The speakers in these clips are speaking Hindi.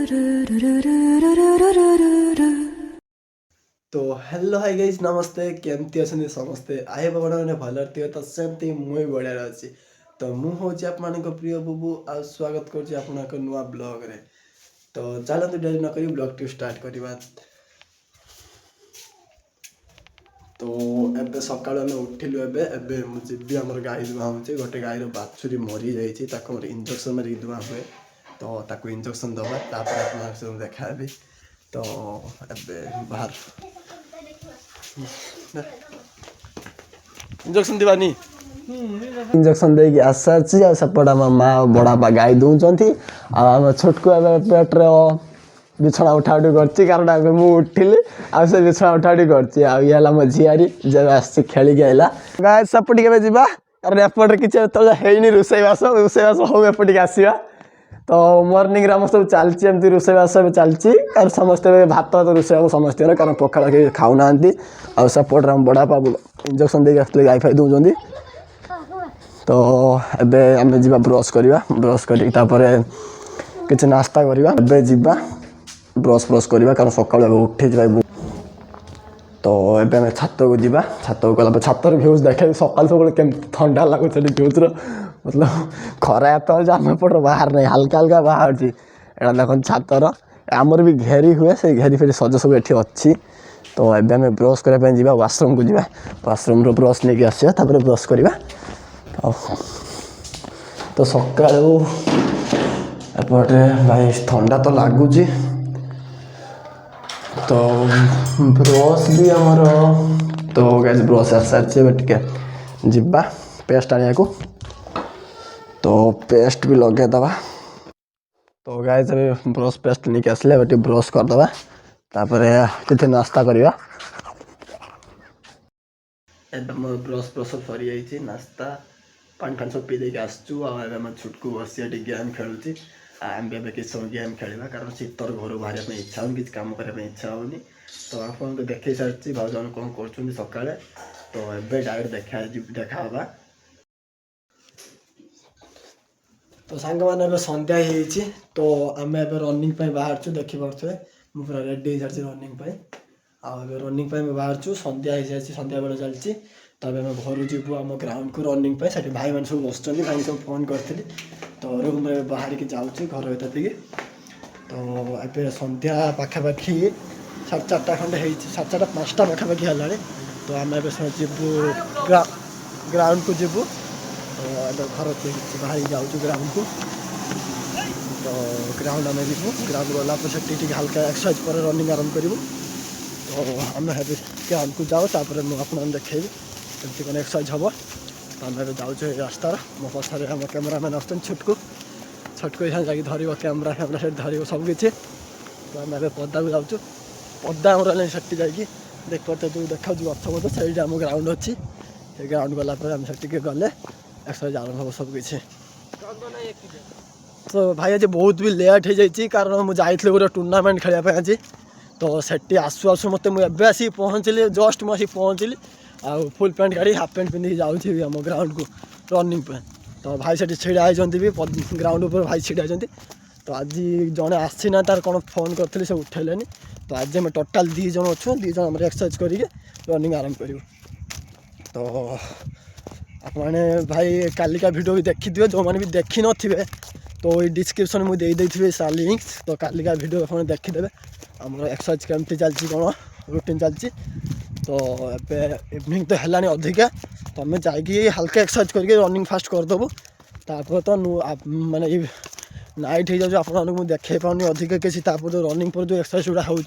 तो हेलो हाय गाइस नमस्ते केमती अच्छा समस्ते आई मैंने भल थे तो सेमती मुई बढ़िया अच्छी तो मुझे आप प्रिय बुबू आ स्वागत कर नुआ ब्लॉग रे तो चलते डेरी नक ब्लॉग टी स्टार्ट करवा। तो एबे सकाल आम उठिलु एबे मुझे आम गाई दुआ हो गोटे गाईर बाछुरी मरी जाइए इंजेक्शन मारिक दुआ हुए तो ताको इंजेक्शन दबा आप देखा तो एबे बाहर इंजेक्शन दिवानी इंजेक्शन देकी आस सारी आसपट आम माँ बड़ा गाई दौरान आम छोटकू पेट्रे बिछना उठा उठी कर कारण आगे मुझे उठिली आ से बिछना उठा उठी कर मो झीआरी जब आस खेलिक आइला गाय सपटी के कारण एपटे किसी रोसईवास हो एपटिक आसवा तो मर्निंग आम सब चलती एमती रोसईवास चलती कारण समस्ते भात तो रोसई समस्त कारण पखाड़ के खाऊना आ सपोर्ट बड़ा पाप इंजेक्शन देके आसते गाई फाई दौरान तो एबे आम जा ब्रश करवा ब्रश कर नास्ता करवा एबे जा ब्रश ब्रश करवा कारण सकाल उठी जाए तो एबे आम छात को जा छात को गला छातर भ्यूज देखे सकाल सकाल केम ठंडा लगुच भ्यूज मतलब खरा एत आम एपट बाहर नहीं हल्का हल्का बाहर एटा देख छातर आमर भी घेरी हुए से घेरी फेरी सज सब ये अच्छी तो एबे आम ब्रश करने जा वाशरूम को जा वाशरूम ब्रश नहीं आसा ब्रश करवा तो सका एपटे भाई ठंडा तो लगुच तो ब्रश भी आमर तो गैस ब्रश आ सारी टे जा पेस्ट आने को तो पेस्ट भी लगेदवा तो गैस ब्रश पेस्ट नहीं आसले टे ब्रश करदे कि नास्ता करवा मोर ब्रश ब्रश सरी जाइए नास्ता पानी फानी सब पी देके आसचु आम छुटकू बसी गेम खेलुची आम भी किसी समय गेम खेलवा कारण शीतर घर बाहर इच्छा हो किसी कम करने इच्छा होनी तो आपको देखे सारी भाज कौन कर सका तो एबे डायरेक्ट देखा तो सांग मैंने संध्या ही तो आम ए रनिंग बाहर देखिपे मुझे पूरा रेडी हो सारी रनिंग आगे रनिंग बाहर संध्या हो सारी संध्या बेला चलती तो आम घर जीवु आम ग्राउंड को रनिंग से भाई मैंने सब बस भाई सब फोन करी तो रूम बाहर की जाऊँ घर भर थी तो ए संध्या पाखापाखि 4:30 खंडे 4:30 5टा पाखापाखि है तो आम जीवु ग्राउंड को जीवु तो घर बाहर जाऊँ ग्राउंड को तो ग्राउंड आम जीवु ग्राउंड गला से हल्का एक्सरसाइज पर रनिंग आरंभ करूँ तो आम ग्राउंड को जाऊँ मुझे देखेबी कमी कौन एक्सरसाइज हम तो आम जाऊँ रास्तार मो पछारे आम कैमेरामैन आसुन छुटकू छुटकू जाकि धर कैमेरा फैमेरा से धर सबकि तो आम पदा को जाऊँ पदा आम से जाकि देख पाते जो देखा गछ मत से आम ग्राउंड अच्छी से ग्राउंड गलापर आम से गले एक्सरसाइज आरंभ हम सबकि तो भाई आज बहुत भी लेट हो जाइए कारण मुझे जाइए गोटे टूर्नामेंट खेलने आज तो सेठी आसु आसु मत मुझे आसिक पहुँचली जस्ट मुझे पहुँचली आ फुल पैंट गाड़ी हाफ पैंट पिंधिक जाऊँगी आम ग्राउंड को रनिंग तो भाई से छिड़ा भी ग्राउंड पर भाई छिड़ा तो आज जड़े आसीना तार कौन फोन करी से उठेले तो आज आम टोटाल 2 जन अच्छु 2 जन एक्सरसाइज करके रनिंग आरंभ करूँ तो आपने भाई कालिका वीडियो भी देखी थे जो मैंने भी देखी नथिबे तो ये डिस्क्रिप्शन मुझे देदेवि लिंक तो कालिका वीडियो आप देखीदे आमर एक्सरसाइज केमती चलती कौन रूटीन चलती तो इवनिंग तो है अधिका तो आम जा हल्का एक्सरसाइज करके रनिंग फास्ट करदेबू तापर तो माने नाइट हो जाए आपको देखे पाऊनी अधिका किसी जो रनिंग पर जो एक्सरसाइज गुड़ा हो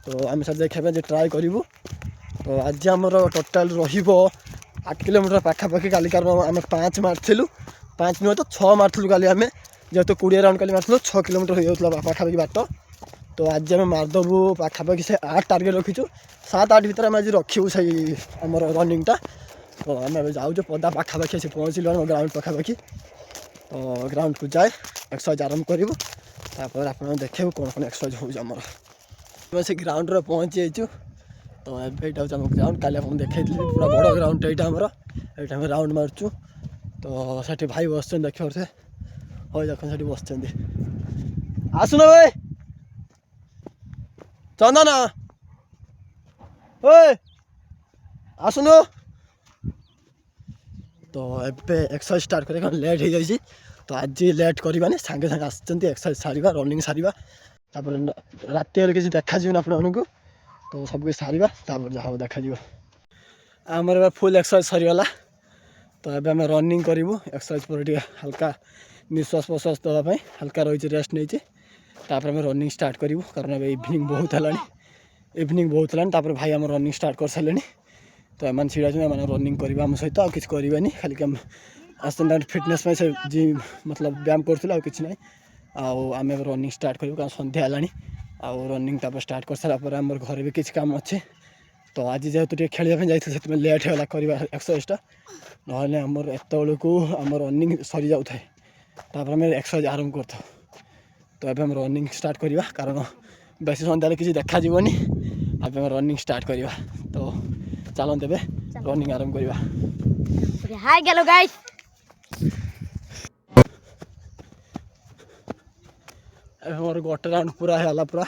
तो आम सब देखा ट्राए करूँ तो आज आमर टोटाल रो8 किलोमीटर पाखापाखि काली कारण आम 5 मार्लु 5 नुह तो 6 मार्लु काली आम जेहतु 20 राउंड काली मार्लु 6 किलोमीटर हो जाता पाखापाखि बाट तो आज आम मारदेबू पाखापाखि से 8 टार्गेट रखीचु 7-8 भितर आम आज रखू से आम रनिंगटा तो आम जाऊँ पदा पाखापाखि से पहुँचलु आम ग्राउंड पाखापाखि तो ग्राउंड को जाए एक्सरसाइज आरंभ करूँ तापर आप देखे कौन कौन एक्सरसाइज हो से ग्राउंड रे पहुँची जाइए तो एटा हूँ आम ग्राउंड काली आप देखी पूरा बड़ ग्राउंड यहाँ आमर ये राउंड मार्चु तो से भाई बस देख पारे हो देख से बस आसुन भाई चंदन ओए आसुन तो एबे एक्सरसाइज स्टार्ट करें लेट हो जाए तो आज लेट करवानी सागे सागे आसुँच एक्सरसाइज सारिबा रनिंग सारिबा तापर राति हेल्ले किसी देखा आपको तो सब कुछ सारिबा तापर जहाँ देखा आमर फुल एक्सरसाइज सरीगला तो एबे आम रनिंग करूँ एक्सरसाइज पर हल्का निश्वास प्रश्वास देवाई हल्का रही रेस्ट नहीं तापर आम रनिंग स्टार्ट करूँ कारण अब इवनिंग बहुत है इवनिंग बहुत है भाई आम रनिंग स्टार्ट कर सारे तो एम छिड़ा रनिंग करवा आम सहित आ किसी करवानी खाली कम आसता फिटनेस से जिम मतलब व्यायाम करूँ कि ना आम रनिंग स्टार्ट करूँ कारण सन्ध्या है रनिंग स्टार्ट कर सारापर आम घर भी किसी काम अच्छे तो आज जेहेतु खेलने जाइए लेट होगा करवा एक्सरसाइजटा ना आमर एत को आम रनिंग सरी जाऊ थाए आम एक्सरसाइज आरंभ कर तो अब रनिंग स्टार्ट करवा कारण बेस सन्ध्या किसी देखा अब रनिंग स्टार्ट करवा तो चलते रनिंग आरंभ करवा हाय हेलो गाइस मोर गोटे राउंड पूरा है पूरा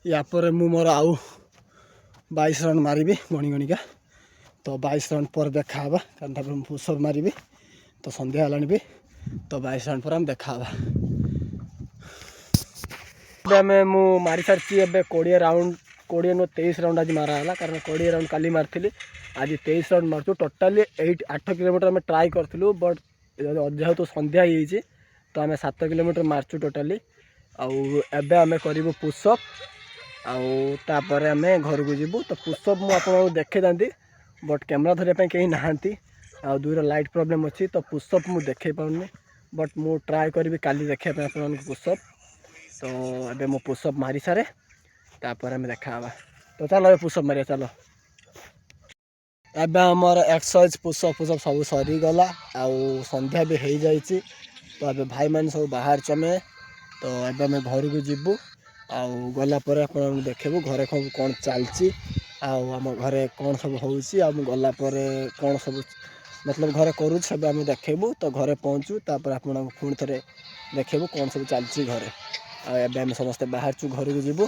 या पर मु मोर आउ 22 राउंड मारी गणी गणिका तो 22 राउंड पर देखा कारण पुशअप मारी तो सन्ध्या है भी तो 22 राउंड पर देखा मु मारी सारी 20 राउंड 20 नु 23 राउंड आज मारा कारण 20 राउंड काली मारी आज 23 राउंड मार्चु टोटाली 8 किलोमीटर आम ट्राए करूँ बट जेहेतु सन्ध्या हो तो आम 7 किलोमीटर मार्चु टोटाली आउ आम करूँ पुशअप आउे आम घर को जीवु तो पुशअप मुझे देखे जाती बट कैमेरा धरने कहीं नहांती आ दूर लाइट प्रॉब्लम अच्छी तो पुशअप मुझे देखे पाऊनी बट मु ट्राए करी काली देखा आप पुशअप तो ये मो पुशअप मारी सारे तापर आम देखा तो चलो पुशअप मारिया चलो एबे आमर एक्सरसाइज पुशअप सब सरीगला आउ सन्ध्या भी हो जाए तो अब भाई मैंने सब बाहर चमे तो अब आम घर को जीवु आउ गलापर आप देखू घरे कौन चलती आम घरे कौन सब हो गलापर कौन सब मतलब घरे करूँ सब आम देखू तो घरे पहुँचू तापर आप पुणी थे देखू कौन सब चलती घरे आम समस्ते बाहर घर को जीवु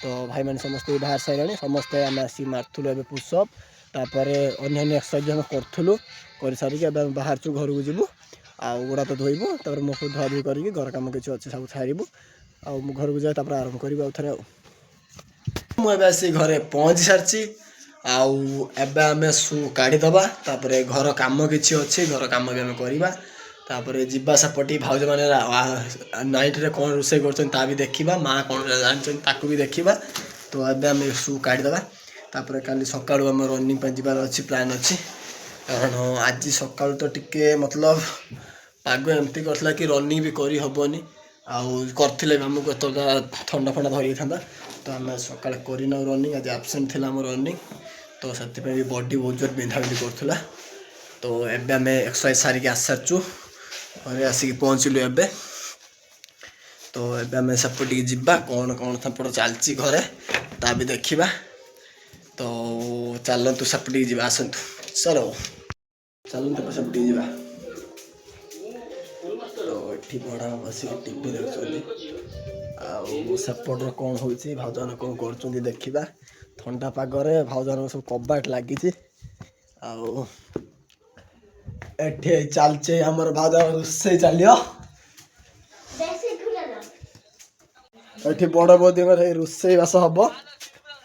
तो भाई मैंने समस्ते बाहर सारे समस्ते आम आसी मारूँ ए पुशअप तापर अन्य एक्सरसाइज आम करूँ कर सारिक बाहर घर को जीवु गोड़ा तो धोबू तापर मुख धुआ धुई करके घर कम किसी अच्छे सब सारू घर को जाए आरंभ करी आउ थे मुझे आसी घरे पहुँची सारी आम शू काढ़ीदबा तापर घर कम किसी अच्छे घर कम भी आम करवा तापर जीवा सेपटी भाउज मैंने नाइट रे कौन रोसे कर भी देखा माँ कौन जानते भी देखा तो अब आम शू काढ़ीदबा तापर काली सका आम रनिंग जबार अच्छी प्लान अच्छी कारण आज सका तो टिके मतलब पाग एमती करता कि रनिंग भी करी हेनी करते आमको थंडा फंडा धरी था तो आम सका करना रनिंग आज आबसेंट थी रनिंग तो से बॉडी बहुत जोर बिंधा बिंधी करूला तो एबे आम एक्सरसाइज सारिक आस सारचु घरे आसिक पहुँचलु एबे तो एबे आम सेपटिक जीवा कौन कौन सेपट चलती घरे ता भी देखा तो चलतु सेपटिक जीवा आसतु चलो चलतु सेपटिक जीवा तो ये बड़ा बस टीवी देखते सेपटर कौन हो भाउजन कौन कर देखा ठंडा पागरे भाउजन सब कबाट लगी एठी चलचे हमर भाउजन रोसे चलियो एठी बड़ बोदी रोसे बास हम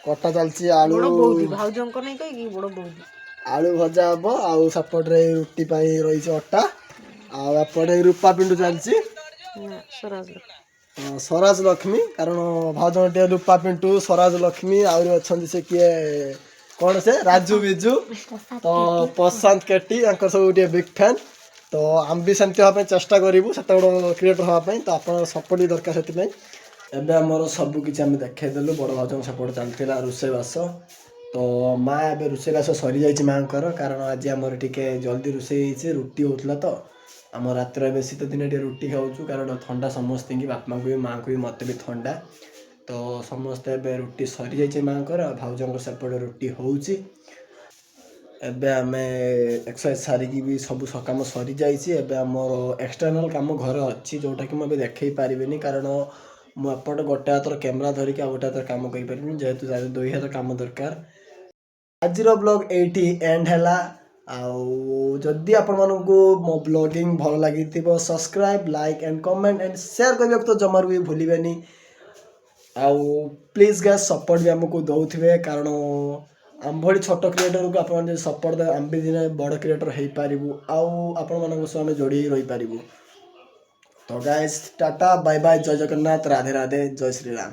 कटा चलची आलू आलू भजा हम आउ सेपटे रुटी रही अटा आपटे रूपा पिंडू चलची स्वराज लक्ष्मी कारण भाउजन टे रूपा पिंटू स्वराज लक्ष्मी आहरी अच्छा से किए कौन से राजू बिजू तो प्रशांत केटी सब गोटे बिग फैन तो आम भी सेमती हाँपी चेष्टा करूँ से क्रिएटर हाँपाई तो आप सपोर्ट दरकार से एबे आमर सबकि देखदेलु बड़ भाउजन सपोर्ट चलता रोषेबास तो माँ एबे रोषेबास सरी जाइए माँ कारण आज आमर टिके जल्दी रोषे रुटी होता तो आम रात बेसी तो दिन रुटी खाऊँ कारण ठंडा समस्त बापा को भी माँ को भी मत भी ठंडा तो समस्ते रुटी सरी जाइए माँ भाउजों सेपटे रुटी होची ଏବେ ଆମେ ଏକ୍ସରସାଇଜ ସାରିକି ବି ସବୁ କାମ ସରିଯାଇଛି। ଏବେ ଆମର ଏକ୍ସଟର୍ନାଲ କାମ ଘରେ ଅଛି ଯେଉଁଟାକି ମୁଁ ଏବେ ଦେଖେଇ ପାରିବିନି, କାରଣ ମୁଁ ଏପଟେ ଗୋଟେ ହାତର କ୍ୟାମେରା ଧରିକି ଆଉ ଗୋଟେ ହାତରେ କାମ କରିପାରିବିନି, ଯେହେତୁ ତାର 2 ହାତ କାମ ଦରକାର। ଆଜିର ବ୍ଲଗ୍ ଏଇଠି ଏଣ୍ଡ ହେଲା। ଆଉ ଯଦି ଆପଣମାନଙ୍କୁ ମୋ ବ୍ଲଗିଂ ଭଲ ଲାଗିଥିବ, subscribe, like and comment and share କରିବାକୁ ତ ଜମାରୁ ବି ଭୁଲିବେନି। ଆଉ ପ୍ଲିଜ୍ ଗ୍ୟାସ୍ ସପୋର୍ଟ ବି ଆମକୁ ଦେଉଥିବେ, କାରଣ ଆମ ଭଳି ଛୋଟ କ୍ରିଏଟରକୁ ଆପଣମାନେ ଯଦି ସପୋର୍ଟ ଦେବେ ଆମେ ବି ଦିନେ ବଡ଼ କ୍ରିଏଟର ହେଇପାରିବୁ, ଆଉ ଆପଣମାନଙ୍କ ସହ ଆମେ ଯୋଡ଼ି ହେଇ ରହିପାରିବୁ। ତ ଗାଇସ୍ ଟାଟା ବାଇ ବାଇ, ଜୟ ଜଗନ୍ନାଥ, ରାଧେ ରାଧେ, ଜୟ ଶ୍ରୀରାମ।